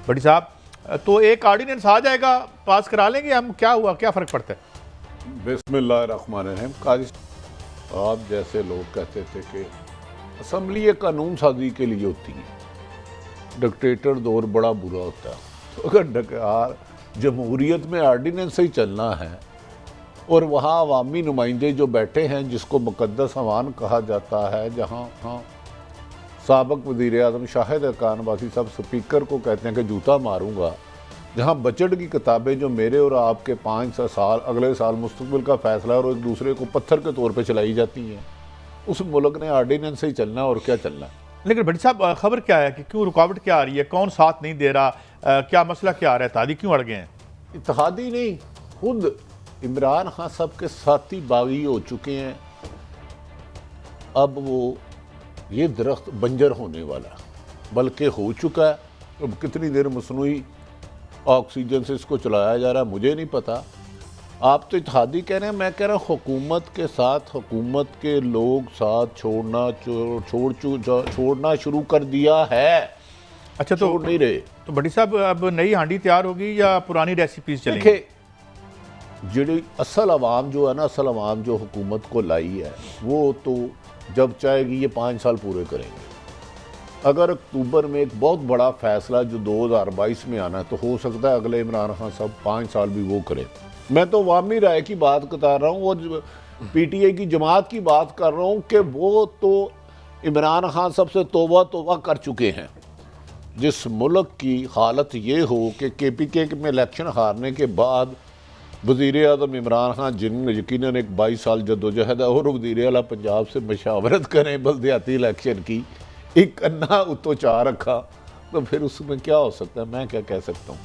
बड़ी साहब, तो एक ऑर्डिनेंस आ जाएगा, पास करा लेंगे हम, क्या हुआ, क्या फ़र्क पड़ता है? बिस्मिल्लाहिर्रहमानिर्रहीम। काजी आप जैसे लोग कहते थे कि असम्बली एक कानून साजी के लिए होती है, डिक्टेटर दौर बड़ा बुरा होता है। तो अगर जमहूरियत में आर्डिनेंस से ही चलना है और वहाँ अवामी नुमाइंदे जो बैठे हैं जिसको मुकद्दस अवान कहा जाता है, जहाँ साबक वज़ीर आज़म शाहिद खान वासी साहब स्पीकर को कहते हैं कि जूता मारूंगा, जहाँ बजट की किताबें जो मेरे और आपके 5 साल अगले साल मुस्तकबिल का फैसला और एक दूसरे को पत्थर के तौर पे चलाई जाती हैं, उस मुल्क ने आर्डिनेंस से ही चलना और क्या चलना है। लेकिन बड़ी साहब खबर क्या है कि क्यों रुकावट क्या आ रही है, कौन साथ नहीं दे रहा, क्या मसला क्या आ रहा है, इत्तेहादी क्यों अड़ गए हैं? इत्तेहादी नहीं, खुद इमरान खान साहब के साथी बागी हो चुके हैं। अब वो ये दरख्त बंजर होने वाला बल्कि हो चुका है। अब कितनी देर मसनूई ऑक्सीजन से इसको चलाया जा रहा है मुझे नहीं पता। आप तो इत्तेहादी कह रहे हैं, मैं कह रहा हूँ हुकूमत के साथ हुकूमत के लोग साथ छोड़ना शुरू कर दिया है। अच्छा, तो छोड़ नहीं रहे। तो बड़ी साहब अब नई हांडी तैयार होगी या पुरानी रेसिपीज चलेंगी? देखिए, जी असल अवाम जो है ना, असल अवाम जो हुकूमत को लाई है वो तो जब चाहेगी ये 5 साल पूरे करेंगे। अगर अक्टूबर में एक बहुत बड़ा फैसला जो 2022 में आना है तो हो सकता है अगले इमरान खान साहब 5 साल भी वो करें। मैं तो अवामी राय की बात बता रहा हूँ और PTI की जमात की बात कर रहा हूँ कि वो तो इमरान खान साहब से तौबा कर चुके हैं। जिस मुल्क की हालत ये हो कि KPK में इलेक्शन हारने के बाद वज़ीर आज़म इमरान खान, जिन यकीनन एक 22 साल जद्दोजहद है, और वज़ीर आला पंजाब से मशावरत करें बल्दियाती इलेक्शन की, एक अन्ना उतो चाह रखा, तो फिर उसमें क्या हो सकता है, मैं क्या कह सकता हूँ।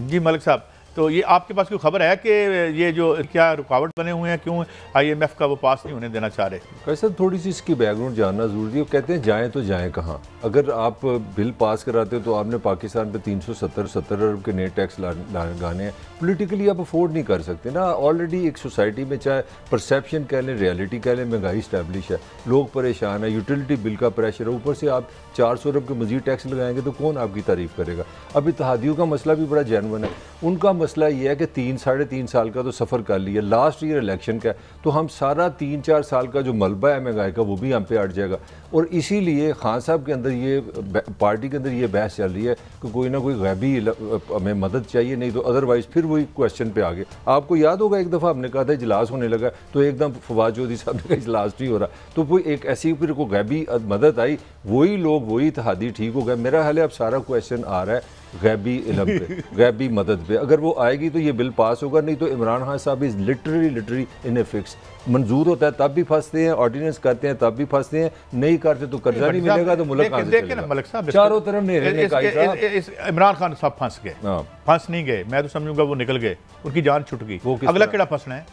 जी मलिक साहब, तो ये आपके पास कोई खबर है कि ये जो क्या रुकावट बने हुए हैं, क्यों IMF का वो पास नहीं होने देना चाह रहे? कैसे थोड़ी सी इसकी बैकग्राउंड जानना ज़रूरी है। वो कहते हैं जाएँ तो जाएँ कहाँ। अगर आप बिल पास कराते हो तो आपने पाकिस्तान पे 370 अरब के नए टैक्स लगाने हैं। पॉलिटिकली आप अफोर्ड नहीं कर सकते ना। ऑलरेडी एक सोसाइटी में चाहे परसेप्शन कह लें, रियलिटी कह लें, महंगाई इस्टेब्लिश है, लोग परेशान है, यूटिलिटी बिल का प्रेशर है, ऊपर से आप 400 अरब के मजीद टैक्स लगाएंगे तो कौन आपकी तारीफ़ करेगा। अब इत्तेहादियों का मसला भी बड़ा जेन्युइन है। उनका मसला ये है कि 3-3.5 साल का तो सफ़र कर लिया, लास्ट ईयर इलेक्शन का, तो हम सारा 3-4 साल का जो मलबा है महंगाई का वो भी हम पे अट जाएगा। और इसीलिए खान साहब के अंदर ये पार्टी के अंदर ये बहस चल रही है कि कोई ना कोई गैबी हमें मदद चाहिए, नहीं तो अदरवाइज़ फिर वही क्वेश्चन पे आ गए। आपको याद होगा एक दफ़ा हमने कहा था इजलास होने लगा तो एकदम फवाद चौधरी साहब ने कहा इजलास नहीं हो रहा, तो कोई एक ऐसी फिर को गैबी मदद आई, वही लोग वही इत्तेहादी ठीक हो गए। मेरा हाल है अब सारा क्वेश्चन आ रहा है गैबी इलम पे, गैबी मदद पे। अगर वो आएगी तो ये बिल पास होगा, नहीं तो इमरान खान साहब is literally in a fix. मंजूर होता है तब भी फंसते हैं, ऑर्डिनेंस करते हैं तब भी फंसते हैं, नहीं करते तो कर्जा नहीं मिलेगा तो मुल्क चारों तरफ नहीं। इमरान खान साहब फंस गए, फंस नहीं गए, मैं तो समझूंगा वो निकल गए, उनकी जान छुट गई। अगला केड़ा फंसना है?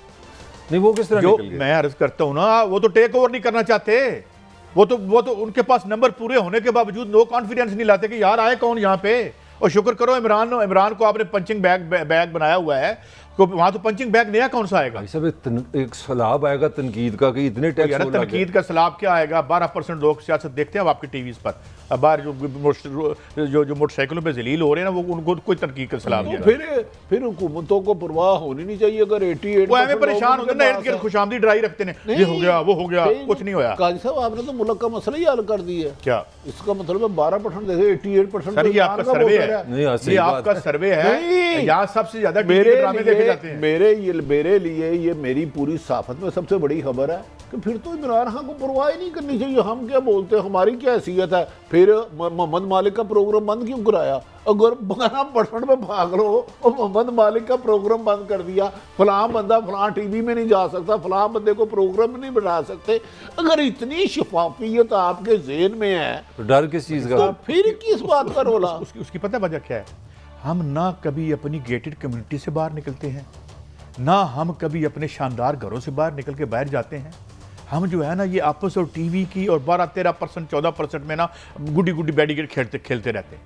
नहीं, वो किस तरह जो मैं अर्ज करता हूँ ना, वो तो टेक ओवर नहीं करना चाहते। वो तो उनके पास नंबर पूरे होने के बावजूद नो कॉन्फिडेंस नहीं लाते कि यार आए कौन यहाँ पे। और शुक्र करो इमरान को आपने पंचिंग बैग बनाया हुआ है, तो वहां तो पंचिंग बैग नया कौन सा आएगा? एक सलाब आएगा तनकीद का कि इतने टैक्स। तनकीद का सलाब क्या आएगा? 12% लोग सियासत देखते हैं आपकी टीवीज पर, बाहर जो मोटरसाइकिलों पे जलील हो रहे हैं ना, वो उनको कोई तनकीद का सलाब नहीं। फिर हुकूमतों को परवाह होनी नहीं चाहिए। अगर 88 वो हमें परेशान होते हैं, इर्द गिर्द खुशामदी ड्राई रखते हैं, ये हो गया वो हो गया, कुछ नहीं होया। काजी साहब, आपने तो मुल्क का मसला ही हल कर दिया है। क्या इसका मतलब है 12% देखे 88%? सर ये आपका सर्वे है, ये आपका सर्वे है, यहाँ सबसे ज्यादा ड्रामे देखे जाते हैं। मेरे लिए ये मेरी पूरी साफत में सबसे बड़ी खबर है कि फिर तो इमरान खान को परवाह नहीं करनी चाहिए। हम क्या बोलते हैं, हमारी क्या हैसियत है? फिर मोहम्मद मालिक का प्रोग्राम बंद क्यों कराया? अगर 12% में भाग लो और मोहम्मद मालिक का प्रोग्राम बंद कर दिया, फलां बंदा फलां टीवी में नहीं जा सकता, फलां बंदे को प्रोग्राम नहीं बना सकते, अगर इतनी शफाफियत आपके ज़हन में है तो डर किस चीज़ का? तो फिर किस बात का रोला? उसकी पता वजह क्या है? हम ना कभी अपनी गेटेड कम्युनिटी से बाहर निकलते हैं, ना हम कभी अपने शानदार घरों से निकल के बाहर जाते हैं। हम जो है ना ये आपस और टीवी की और 12-13%, 14% में ना गुड्डी बैडी खेलते रहते हैं।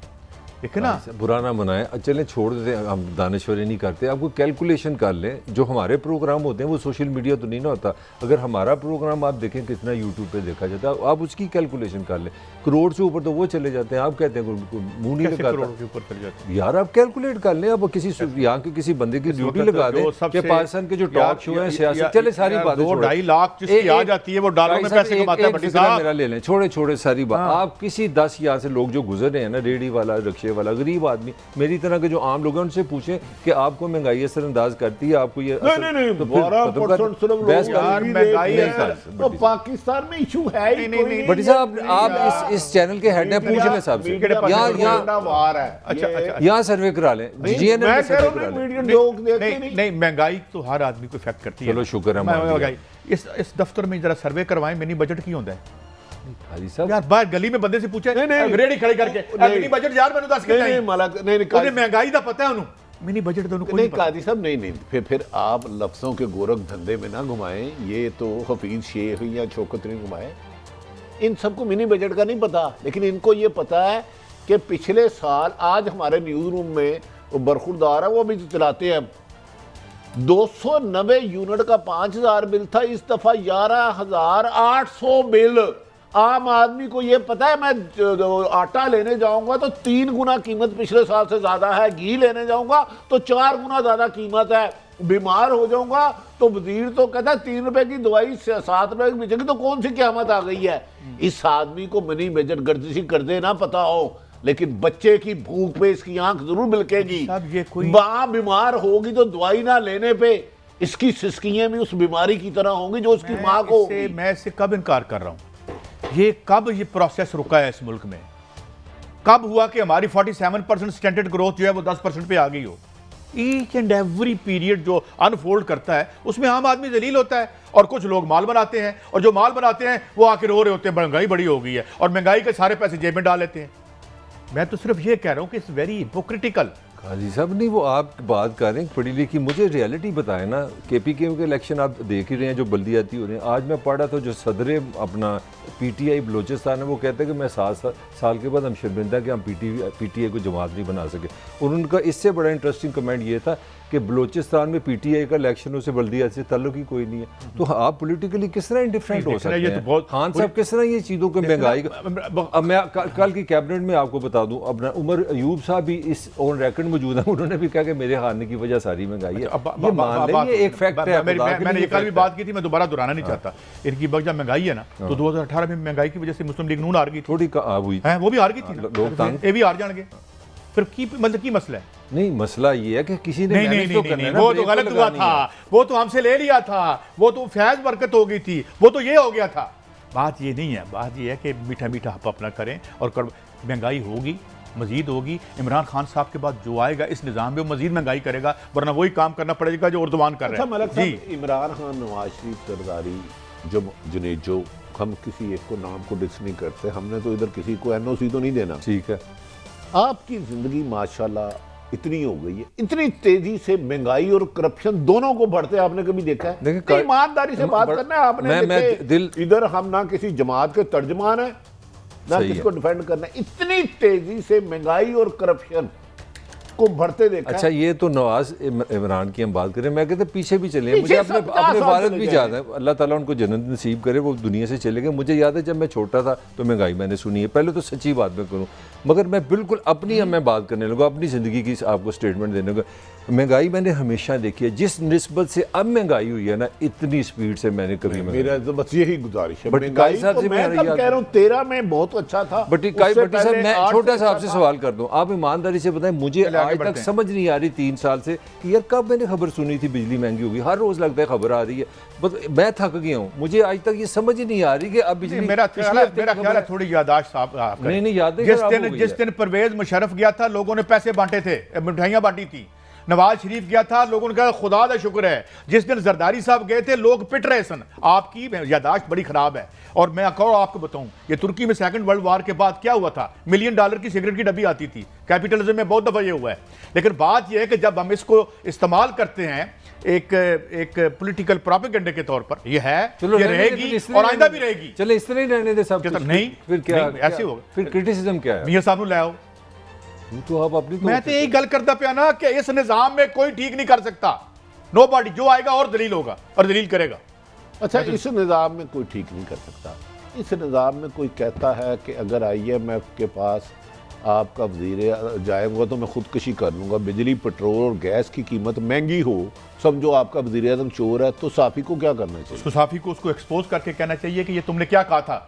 ठीक है ना। बुरा ना मनाएं, चलें छोड़ देते हैं, हम दानश्वरी नहीं करते। आपको कैलकुलेशन कर लें, जो हमारे प्रोग्राम होते हैं वो सोशल मीडिया तो नहीं ना होता। अगर हमारा प्रोग्राम आप देखें कितना यूट्यूब पे देखा जाता है, आप उसकी कैलकुलेशन कर लें, करोड़ से ऊपर तो वो चले जाते हैं। आप कहते हैं मुंह नहीं कैसे करोड़ लगाता के ऊपर चले जाते हैं? यार, आप कैलकुलेट कर लें। अब किसी यहाँ के किसी बंदे की ड्यूटी लगा दें कि पाकिस्तान के जो टॉक शो हैं सियासत, चले सारी बातें 2-2.5 लाख जिसकी आ जाती है वो डॉलर में पैसे कमाता है। बड़ी साहब मेरा ले लें, छोड़े छोड़े सारी बात। आप किसी 10 यहाँ से लोग जो गुजर रहे हैं ना, रेडी वाला, रिक्शे वाला, गरीब आदमी, मेरी तरह के जो आम लोग हैं, उनसे पूछें कि आपको महंगाई असरअंदाज करती है, आपको ये नहीं 12% सिर्फ बहस यार कर- महंगाई नहीं है कर- तो पाकिस्तान में इशू है ही नहीं, कोई नहीं, बटी साहब, आप इस चैनल के हेड हैं, पूछ लें साहब से। यहाँ वार है। अच्छा यहाँ सर्वे करा लें, GNM मैं में कह रहा सर्वे हूं करा लें। मीडियम लोग देखते नहीं नहीं, महंगाई तो हर आदमी को इफेक्ट करती है। चलो शुक्र है, मान लिया। महंगाई इस दफ्तर में जरा सर्वे करवाएं, मिनी बजट की होता है हाजी साहब, यार। बाहर गली में बंदे से पूछे, नहीं। रेडी खड़े करके मिनी बजट यार मैंने 10 के नहीं मलक नहीं उन्हें महंगाई का पता है, उन्हें मिनी बजट तो उनको नहीं नहीं पता। कादी साहब नहीं फिर आप लफ्ज़ों के गोरख धंधे में ना घुमाएं। ये तो हफीज शेख या शौकत नहीं घुमाए। इन सबको मिनी बजट का नहीं पता, लेकिन इनको ये पता है कि पिछले साल, आज हमारे न्यूज़ रूम में वो बरखुरदार है, वो अभी चलाते हैं, 290 यूनिट का 5000 बिल था, इस दफ़ा 11800 बिल। आम आदमी को ये पता है, मैं आटा लेने जाऊंगा तो 3 गुना कीमत पिछले साल से ज़्यादा है, घी लेने जाऊंगा तो 4 गुना ज़्यादा कीमत है, बीमार हो जाऊंगा तो वजीर तो कहता है 3 रुपए की दवाई 7 रुपए की बेचेगी, तो कौन सी क़यामत आ गई है। इस आदमी को मिनी बजट गर्दिशी कर दे ना पता हो, लेकिन बच्चे की भूख पे इसकी आंख जरूर बिलकेगी। साहब, ये कोई माँ बीमार होगी तो दवाई ना लेने पे इसकी सिसकियां भी उस बीमारी की तरह होंगी जो उसकी माँ को होगी। मैं इससे कब इनकार कर रहा हूं? ये कब ये प्रोसेस रुका है इस मुल्क में? कब हुआ कि हमारी 47% स्टैंडर्ड ग्रोथ जो है वो 10% पे आ गई हो? ईच एंड एवरी पीरियड जो अनफोल्ड करता है उसमें आम आदमी जलील होता है, और कुछ लोग माल बनाते हैं, और जो माल बनाते हैं वो आके रो रहे होते हैं महंगाई बड़ी हो गई है, और महंगाई के सारे पैसे जेब में डाल लेते हैं। मैं तो सिर्फ ये कह रहा हूं कि इट्स वेरी हिपोक्रिटिकल। काजी साहब नहीं, वो आप बात कर रहे हैं पढ़ी लिखी, मुझे रियलिटी बताएं ना। KPK के इलेक्शन आप देख ही रहे हैं जो बल्दियाती हो रहे हैं। आज मैं पढ़ा था जो सदर अपना PTI बलोचिस्तान है, वो कहते हैं कि मैं 7 साल के बाद हम शर्मिंदा कि हम PTI को जमात नहीं बना सके। और उनका इससे बड़ा इंटरेस्टिंग कमेंट ये था कि बलूचिस्तान में PTI का इलेक्शन से बल्दिया से ताल्लुक ही कोई नहीं है। तो आप पॉलिटिकली किस तरह इंडिफरेंट हो सकते हैं? खान साहब किस तरह ये चीज़ों को महंगाई अब मैं कल की कैबिनेट में आपको बता दूं, अपना उमर अयूब साहब भी इस ऑन रिकॉर्ड मौजूद है, उन्होंने भी कहा कि मेरे हारने की वजह सारी महंगाई है। ये मान लें, ये एक फैक्ट है। मैंने ये कल भी बात की थी, मैं दोबारा दोहराना नहीं चाहता। इनकी वजह महंगाई है ना, तो 2018 में महंगाई की वजह से मुस्लिम लीग नून हार गई, थोड़ी हुई है, वो भी हार गई थी, लोग तंग, ये भी हार जाएंगे। फिर की मतलब की मसला है? नहीं, मसला ये है कि किसी ने नहीं, वो तो गलत हुआ था, वो तो हमसे ले लिया था, वो तो फैज बरकत हो गई थी, वो तो ये हो गया था। बात ये नहीं है, बात ये है कि मीठा मीठा हप अपना करें, और महंगाई होगी, मजीद होगी। इमरान खान साहब के बाद जो आएगा इस निज़ाम में वो मजीद महंगाई करेगा, वरना वही काम करना पड़ेगा जो उर्दवान कर रहे हैं। जी, इमरान खान, नवाज शरीफ, सरदारी, जब जुनेजो, हम किसी एक को नाम को डिस नहीं करते, हमने तो इधर किसी को NOC तो नहीं देना। ठीक है, आपकी जिंदगी माशाल्लाह इतनी हो गई है, इतनी तेजी से महंगाई और करप्शन दोनों को बढ़ते आपने कभी देखा है? देखिए, ईमानदारी से बात करना है आपने। मैं इधर हम ना किसी जमात के तर्जमान है ना किसको डिफेंड करना है, इतनी तेजी से महंगाई और करप्शन को बढ़ते देखा। अच्छा, ये तो नवाज इमरान की हम बात करें, मैं कहते पीछे भी चले, मुझे अपने वालिद भी याद है, अल्लाह ताला उनको जन्नत नसीब करे, वो दुनिया से चले गए। मुझे याद है जब मैं छोटा था तो महंगाई मैंने सुनी है, पहले तो सच्ची बात मैं करूं, मगर मैं बिल्कुल अपनी मैं बात करने लगा, अपनी ज़िंदगी की आपको स्टेटमेंट देने लगा। महंगाई मैंने हमेशा देखी है, जिस निस्बत से अब महंगाई हुई है ना, इतनी स्पीड से मैंने कभी मेरा तो बस यही गुजारिश है। महंगाई साहब से मैं कब कह रहा हूँ 13 में बहुत अच्छा था। बटी साहब, मैं छोटा सा आपसे सवाल कर दूं, आप ईमानदारी से बताएं, मुझे आज तक समझ नहीं आ रही 3 साल से कि यार कब मैंने खबर सुनी थी बिजली महंगी होगी। हर रोज लगता है खबर आ रही है, बस मैं थक गया हूँ, मुझे आज तक ये समझ ही नहीं आ रही कि अब बिजली। मेरा ख्याल है थोड़ी याददाश्त साहब, नहीं याद, जिस दिन परवेज मुशर्रफ गया था लोगों ने पैसे बांटे थे, मिठाइयां बांटी थी। नवाज शरीफ गया था, लोगों ने कहा खुदा का शुक्र है। जिस दिन जरदारी साहब गए थे लोग पिट रहे सन। आपकी यादाश्त बड़ी खराब है। और मैं आपको बताऊं, ये तुर्की में 2nd वर्ल्ड वॉर के बाद क्या हुआ था, $1 मिलियन की सिगरेट की डब्बी आती थी। कैपिटलिज्म में बहुत दफा ये हुआ है। लेकिन बात यह है कि जब हम इसको इस्तेमाल करते हैं एक पॉलिटिकल प्रोपेगेंडे के तौर पर, ये है, ये रहेगी और आइंदा भी रहेगी। चले इस तरह ही रहने दे सब। नहीं, फिर क्या ऐसे होगा, फिर क्रिटिसिज्म क्या है? मियां साहब ले आओ, वो तो आप अपनी मैं तो यही गल करता पिया ना कि इस निजाम में कोई ठीक नहीं कर सकता। नोबॉडी जो आएगा और दलील होगा और दलील करेगा। अच्छा, इस निज़ाम में कोई ठीक नहीं कर सकता। इस निज़ाम में कोई कहता है कि अगर IMF के पास आपका वज़ीर जाएगा तो मैं खुदकशी कर लूँगा, बिजली पेट्रोल और गैस की कीमत महंगी हो, समझो आपका वज़ीर आज़म चोर है, तो साफ़ी को क्या करना चाहिए? उसको साफी को उसको एक्सपोज करके कहना चाहिए कि ये तुमने क्या कहा था,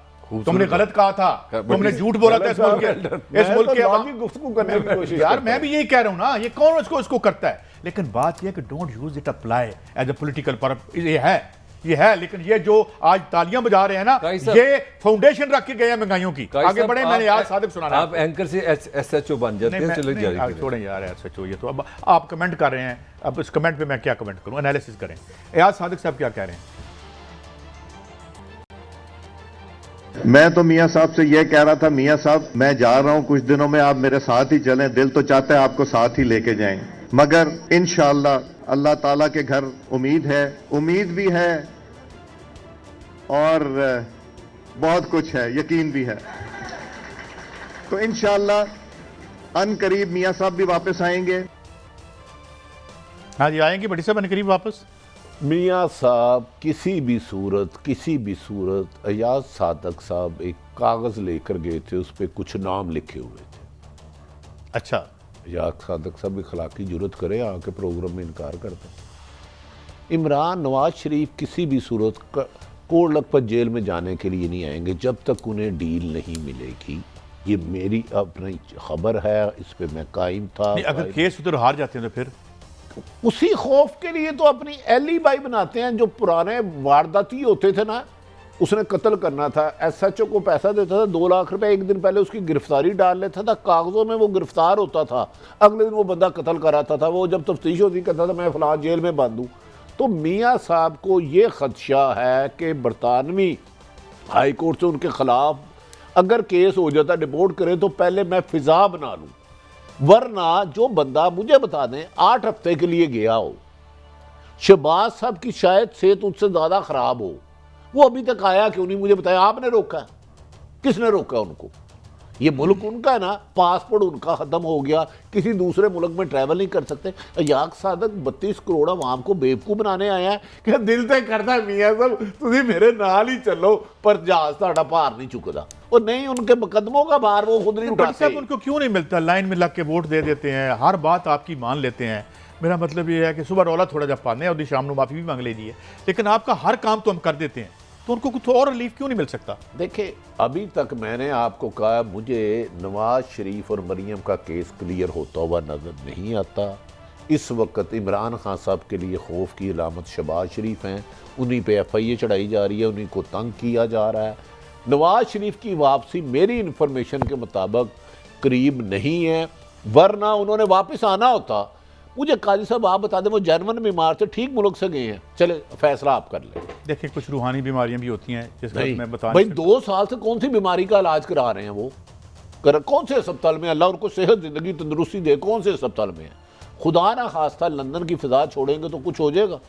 तुमने गलत कहा था, तुमने झूठ बोला था इस मुल्क के गुफ्तगू करने की कोशिश यार मैं भी यही कह रहा हूं ना, ये कौन इसको करता है। लेकिन बात यह कि don't use it apply as a political purpose. ये है लेकिन ये जो आज तालियां बजा रहे हैं ना, ये फाउंडेशन रख के गए हैं महंगाइयों की। आगे बढ़े, मैंने यार सादिक सुना आप एंकर से SHO बन जाते हैं। चलो जारी छोड़ें यार SHO, ये तो अब आप कमेंट कर रहे हैं, अब इस कमेंट पे मैं क्या कमेंट करूं, एनालिसिस करें। यार सादिक साहब क्या कह रहे हैं? मैं तो मियां साहब से यह कह रहा था, मियां साहब मैं जा रहा हूं, कुछ दिनों में आप मेरे साथ ही चलें, दिल तो चाहता है आपको साथ ही लेके जाएं, मगर इंशाअल्लाह अल्लाह ताला के घर उम्मीद भी है और बहुत कुछ है, यकीन भी है। तो इंशाअल्लाह अनकरीब मियां साहब भी वापस आएंगे। हाँ जी, आएंगे बड़ी साहब अनकरीब वापस। मियाँ साहब किसी भी सूरत अयाज सादक साहब एक कागज़ लेकर गए थे, उस पर कुछ नाम लिखे हुए थे। अच्छा, अयाज सादक साहब इखलाकी जुर्रत करे, आके प्रोग्राम में इनकार करते। इमरान नवाज शरीफ किसी भी सूरत कोट लखपत जेल में जाने के लिए नहीं आएंगे जब तक उन्हें डील नहीं मिलेगी। ये मेरी अपनी खबर है, इस पर मैं कायम था। अगर केस उधर हार जाते हैं तो फिर उसी खौफ के लिए तो अपनी एलिबाई बनाते हैं। जो पुराने वारदाती होते थे ना, उसने कत्ल करना था, SHO को पैसा देता था 2 लाख रुपए, एक दिन पहले उसकी गिरफ्तारी डाल लेता था, कागजों में वो गिरफ्तार होता था, अगले दिन वो बंदा कत्ल कराता था। वो जब तफ्तीश होती कहता था मैं फलां जेल में बंद हूँ। तो मियाँ साहब को ये खदशा है कि बरतानवी हाई कोर्ट से उनके खिलाफ अगर केस हो जाता, डिपोर्ट करें, तो पहले मैं फिजा बना लूँ, वरना जो बंदा मुझे बता दें 8 हफ्ते के लिए गया हो, शहबाज साहब की शायद सेहत उससे ज़्यादा ख़राब हो, वो अभी तक आया क्यों नहीं मुझे बताया। आपने रोका? किसने रोका उनको? ये मुल्क उनका है ना, पासपोर्ट उनका ख़त्म हो गया, किसी दूसरे मुल्क में ट्रैवल नहीं कर सकते। अयाज सादक 32 करोड़ आवाम को बेवकूफ़ बनाने आया है कि दिल तो करता है मियाँ साहब तुम मेरे नाल ही चलो, पर जहाज साड़ा भार नहीं चुकता। और नहीं, उनके मुकदमों का भार वो खुद नहीं उठाते। साहब उनको क्यों नहीं मिलता? लाइन में लग के वोट दे देते हैं, हर बात आपकी मान लेते हैं। मेरा मतलब ये है कि सुबह रौला थोड़ा जब पाने और शाम को माफ़ी भी मांग लीजिए, लेकिन आपका हर काम तो हम कर देते हैं, तो उनको कुछ और रिलीफ क्यों नहीं मिल सकता? देखिए, अभी तक मैंने आपको कहा मुझे नवाज शरीफ और मरियम का केस क्लियर होता हुआ नज़र नहीं आता। इस वक्त इमरान खान साहब के लिए खौफ की अलामत शहबाज शरीफ हैं, उन्हीं पे FIA चढ़ाई जा रही है, उन्हीं को तंग किया जा रहा है। नवाज शरीफ की वापसी मेरी इन्फॉर्मेशन के मुताबिक करीब नहीं है, वरना उन्होंने वापस आना होता। मुझे काजी साहब आप बता दें, वो जर्मन बीमार थे, ठीक मुल्क से गए हैं, चले फैसला आप कर लें। देखिए, कुछ रूहानी बीमारियां भी होती हैं जिसका मैं बता भाई 2 साल से कौन सी बीमारी का इलाज करा रहे हैं वो? कौन से अस्पताल में? अल्लाह उनको सेहत जिंदगी तंदुरुस्ती दे, कौन से अस्पताल में है? खुदा ना खास्ता लंदन की फिजा छोड़ेंगे तो कुछ हो जाएगा।